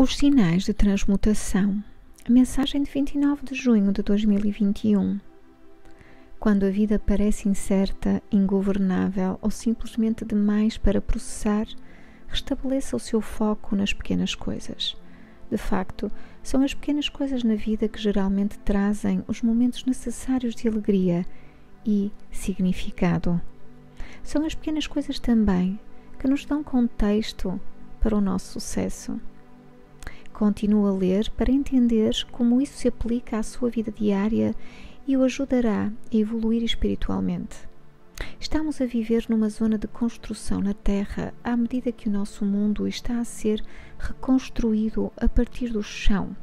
Os sinais de transmutação. A mensagem de 29 de junho de 2021. Quando a vida parece incerta, ingovernável ou simplesmente demais para processar, restabeleça o seu foco nas pequenas coisas. De facto, são as pequenas coisas na vida que geralmente trazem os momentos necessários de alegria e significado. São as pequenas coisas também que nos dão contexto para o nosso sucesso. Continue a ler para entender como isso se aplica à sua vida diária e o ajudará a evoluir espiritualmente. Estamos a viver numa zona de construção na Terra à medida que o nosso mundo está a ser reconstruído a partir do chão.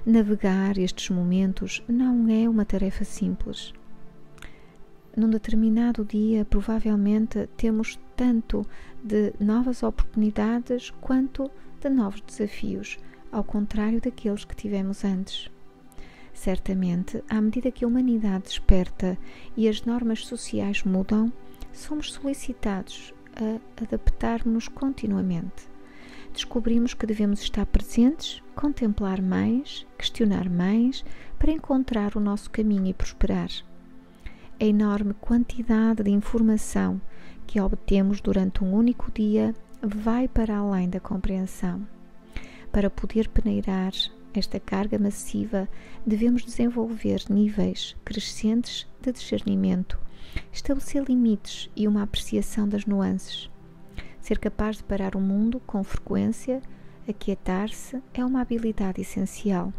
Navegar estes momentos não é uma tarefa simples. Num determinado dia, provavelmente, temos tanto de novas oportunidades quanto de novos desafios, ao contrário daqueles que tivemos antes. Certamente, à medida que a humanidade desperta e as normas sociais mudam, somos solicitados a adaptar-nos continuamente. Descobrimos que devemos estar presentes, contemplar mais, questionar mais, para encontrar o nosso caminho e prosperar. A enorme quantidade de informação que obtemos durante um único dia vai para além da compreensão. Para poder peneirar esta carga massiva, devemos desenvolver níveis crescentes de discernimento, estabelecer limites e uma apreciação das nuances. Ser capaz de parar o mundo com frequência, aquietar-se, é uma habilidade essencial.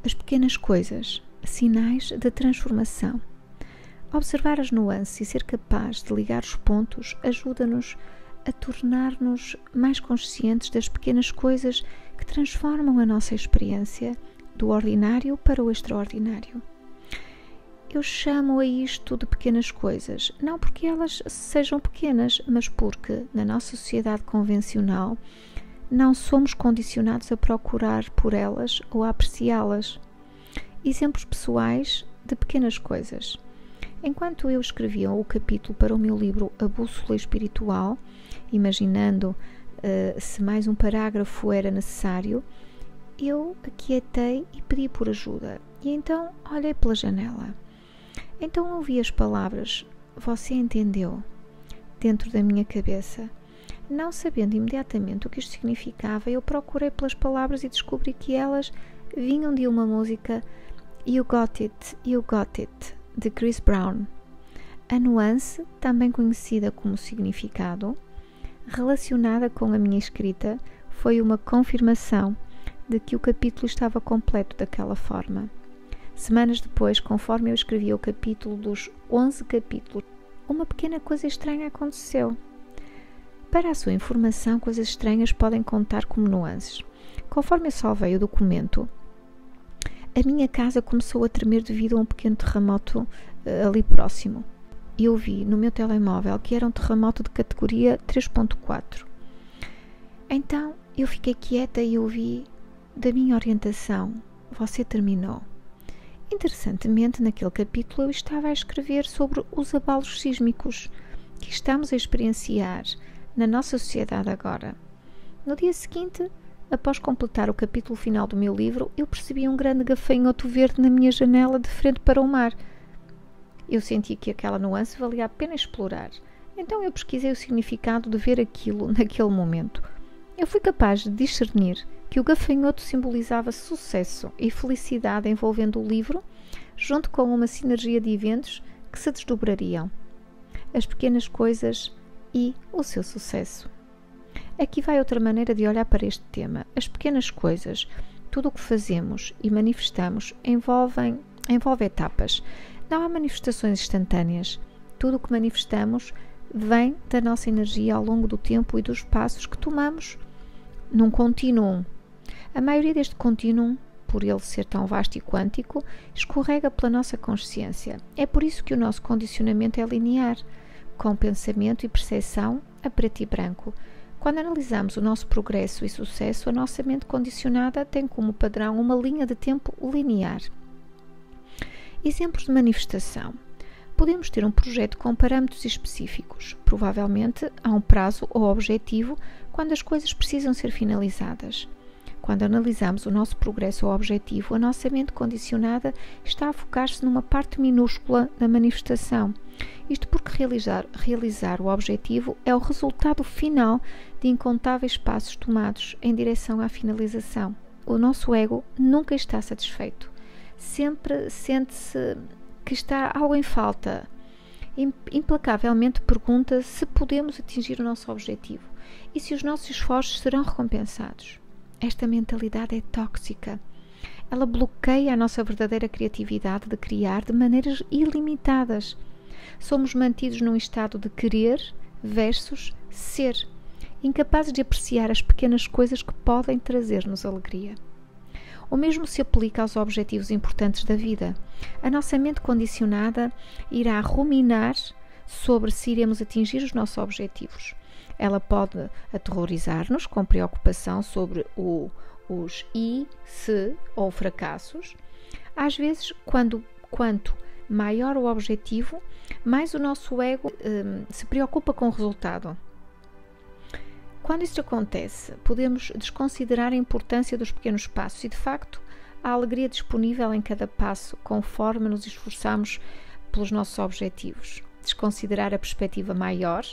As pequenas coisas, sinais de transformação. Observar as nuances e ser capaz de ligar os pontos ajuda-nos a tornar-nos mais conscientes das pequenas coisas que transformam a nossa experiência do ordinário para o extraordinário. Eu chamo a isto de pequenas coisas, não porque elas sejam pequenas, mas porque, na nossa sociedade convencional, não somos condicionados a procurar por elas ou a apreciá-las. Exemplos pessoais de pequenas coisas. Enquanto eu escrevia o capítulo para o meu livro A Bússola Espiritual, imaginando se mais um parágrafo era necessário, eu aquietei e pedi por ajuda. E então olhei pela janela. Então ouvi as palavras "Você entendeu?" dentro da minha cabeça. Não sabendo imediatamente o que isto significava, eu procurei pelas palavras e descobri que elas vinham de uma música You Got It, de Chris Brown. A nuance, também conhecida como significado, relacionada com a minha escrita, foi uma confirmação de que o capítulo estava completo daquela forma. Semanas depois, conforme eu escrevia o capítulo dos 11 capítulos, uma pequena coisa estranha aconteceu. Para a sua informação, coisas estranhas podem contar como nuances. Conforme eu salvei o documento, a minha casa começou a tremer devido a um pequeno terremoto ali próximo. Eu vi no meu telemóvel que era um terremoto de categoria 3.4. Então eu fiquei quieta e ouvi da minha orientação: "Você terminou." Interessantemente, naquele capítulo eu estava a escrever sobre os abalos sísmicos que estamos a experienciar na nossa sociedade agora. No dia seguinte, após completar o capítulo final do meu livro, eu percebi um grande gafanhoto verde na minha janela de frente para o mar. Eu senti que aquela nuance valia a pena explorar. Então eu pesquisei o significado de ver aquilo naquele momento. Eu fui capaz de discernir que o gafanhoto simbolizava sucesso e felicidade envolvendo o livro, junto com uma sinergia de eventos que se desdobrariam. As pequenas coisas e o seu sucesso. Aqui vai outra maneira de olhar para este tema. As pequenas coisas, tudo o que fazemos e manifestamos envolve etapas. Não há manifestações instantâneas. Tudo o que manifestamos vem da nossa energia ao longo do tempo e dos passos que tomamos num contínuo. A maioria deste contínuo, por ele ser tão vasto e quântico, escorrega pela nossa consciência. É por isso que o nosso condicionamento é linear, com pensamento e percepção a preto e branco. Quando analisamos o nosso progresso e sucesso, a nossa mente condicionada tem como padrão uma linha de tempo linear. Exemplos de manifestação. Podemos ter um projeto com parâmetros específicos. Provavelmente há um prazo ou objetivo quando as coisas precisam ser finalizadas. Quando analisamos o nosso progresso ou objetivo, a nossa mente condicionada está a focar-se numa parte minúscula da manifestação. Isto porque realizar o objetivo é o resultado final de incontáveis passos tomados em direção à finalização. O nosso ego nunca está satisfeito. Sempre sente-se que está algo em falta. Implacavelmente pergunta se podemos atingir o nosso objetivo e se os nossos esforços serão recompensados. Esta mentalidade é tóxica. Ela bloqueia a nossa verdadeira criatividade de criar de maneiras ilimitadas. Somos mantidos num estado de querer versus ser, incapazes de apreciar as pequenas coisas que podem trazer-nos alegria. O mesmo se aplica aos objetivos importantes da vida. A nossa mente condicionada irá ruminar sobre se iremos atingir os nossos objetivos. Ela pode aterrorizar-nos com preocupação sobre os se ou fracassos. Às vezes, quanto maior o objetivo, mais o nosso ego se preocupa com o resultado. Quando isto acontece, podemos desconsiderar a importância dos pequenos passos e, de facto, a alegria disponível em cada passo, conforme nos esforçamos pelos nossos objetivos. Desconsiderar a perspectiva maior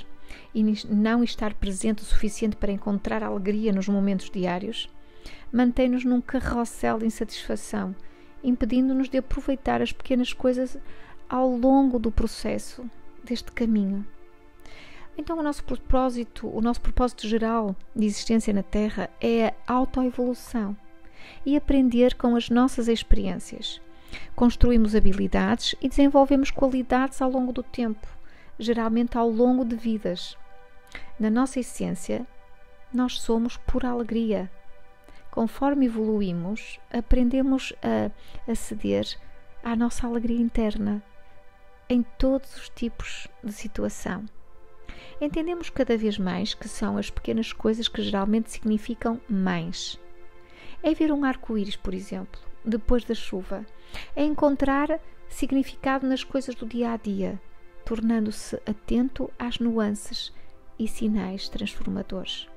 e não estar presente o suficiente para encontrar alegria nos momentos diários, mantém-nos num carrossel de insatisfação, impedindo-nos de aproveitar as pequenas coisas ao longo do processo deste caminho. Então o nosso propósito geral de existência na Terra é a autoevolução e aprender com as nossas experiências. Construímos habilidades e desenvolvemos qualidades ao longo do tempo, geralmente ao longo de vidas. Na nossa essência, nós somos pura alegria. Conforme evoluímos, aprendemos a ceder à nossa alegria interna em todos os tipos de situação. Entendemos cada vez mais que são as pequenas coisas que geralmente significam mais. É ver um arco-íris, por exemplo, depois da chuva. É encontrar significado nas coisas do dia a dia, tornando-se atento às nuances e sinais transformadores.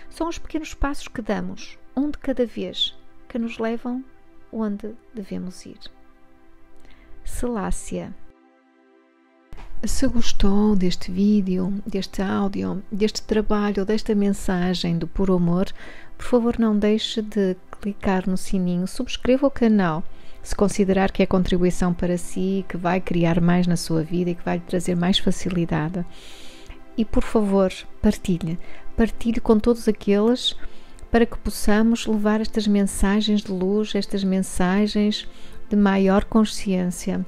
São os pequenos passos que damos, um de cada vez, que nos levam onde devemos ir. Selácia. Se gostou deste vídeo, deste áudio, deste trabalho, desta mensagem do Puro Amor, por favor não deixe de clicar no sininho, subscreva o canal, se considerar que é contribuição para si, que vai criar mais na sua vida e que vai lhe trazer mais facilidade. E por favor, partilhe com todos aqueles para que possamos levar estas mensagens de luz, estas mensagens de maior consciência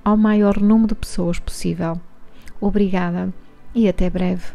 ao maior número de pessoas possível. Obrigada e até breve.